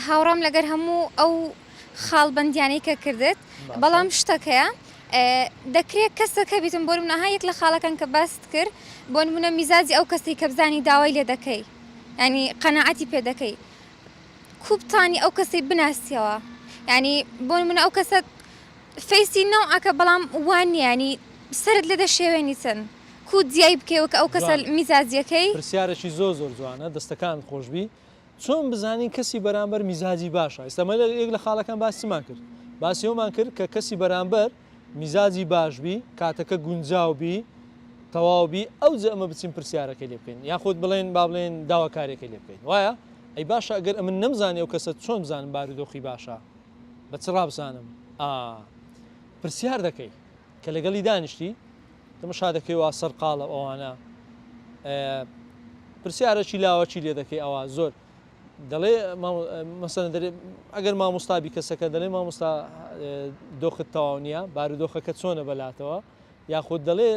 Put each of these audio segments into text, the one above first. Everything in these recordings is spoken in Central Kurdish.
هاوڕام لەگەر هەموو ئەو خاڵبەندیانەی کە کردت بەڵام شتەکەیە دەکرێت کەسەکە بیتم بۆ نمونە یەک لە خاڵەکان کە باست کرد بۆ نمونە میزاجی ئەو کەسی کە بزانی داوای لێ دەکەی ینی قەنەعەتی پێ دەکەی کوبتانی ئەو کەسی بناسیەوە ینی بۆ نمونە ئەو کەسە فەیسی نەوعەکە بەڵام وان نیە ینی سرت لێ دەشێوێنی چەند کو دیای بکەوە کە ئەو کەسە میزاجیەکەی پرسیارێکی زۆر جوانە دەستەکان خۆشببی چۆن بزانین کەسی بەرامبەر میزاجی باشە ئێستامە یەک لە خاڵەکان باسیمان کرد باسی ئەومان کرد کە کەسی بەرامبەر میزاجی باشبی کاتەکە گونجاوبی تەواوبی ئەو جە ئەمە بچین پرسیارەکەی لێ بکەین یاخود بڵێن با بڵێن داواکارێکی لێ بکەین وایە ئەی باشە ئەگەر ئەمن نەمزانێ ئەو کەسە چۆن بزانم بارودۆخی باشە بە چ ڕابزانم پرسیار دەکەی کە لەگەڵی دانیشتی تەمەشا دەکەی وا سەرقاڵە ئەوانە پرسیارەکی لاوەچی لێ دەکەی ئەوە زۆر دەڵێ مەسەن ئەگەر مامۆستابی کەسەکە دەڵێ مامۆستا دۆخت تەواو نییە بارودۆخەکە چۆنە بەلاتەوە یاخود دەڵێ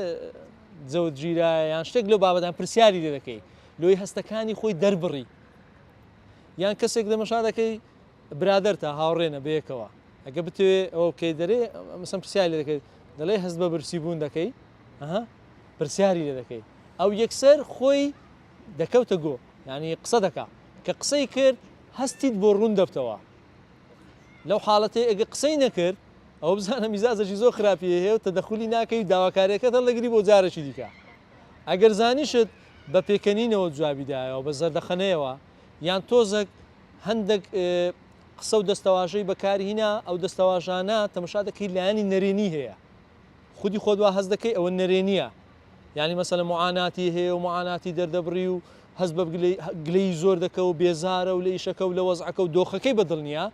جەوت گیرایە یان شتێک لەو بابەتان پرسیاری لێ دەکەی لۆی هەستەکانی خۆی دەربڕی یان کەسێک دەمەشا دەکەی برادەرتە هاوڕێنە بەیەکەوە ئەگە بتوێ ئەوە بکەی دەرێ مەسەن پرسیاری لێ دەکەیت دەڵێ هەست بە برسیبوون دەکەی پرسیاری لێ دەکەی ئەو یەکسەر خۆی دەکەوتە گۆ ینی قسە دەکا کە قسەی کرد هەستیت بۆ ڕوون دەبتەوە لەو حاڵەتێ ئەگە قسەی نەکرد ئەو بزانە میزاجێکی زۆر خراپی هەیە و تەدەخولی ناکەی داواکاریەکەتە لەگری بۆ جارێکی دیکە ئەگەر زانیشت بە پێکەنینەوە جوابیدایەوە بە زەردەخەنەیەوە یان تۆزێک هەندێک قسە و دەستەواژەی بەکارهینا ئەو دەستەواژانە تەمەشا دەکەی لایانی نەرێنی هەیە خودی خۆت وا هەست دەکەی ئەوە نەرێنیە ینی مەسەلە معاناتی هەیە و معاناتی دەردەبڕی و هەست بە گلەی زۆر دەکە و بێزارە و لە ئیشەکە و لە وەزعەکە و دۆخەکەی بەدڵ نییە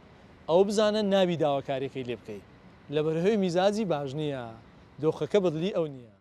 ئەو بزانە نابی داواکاریەکەی لێ بکەیت لەبەرهۆی میزاجی باش نییە دۆخەکە بەدڵی ئەو نییە.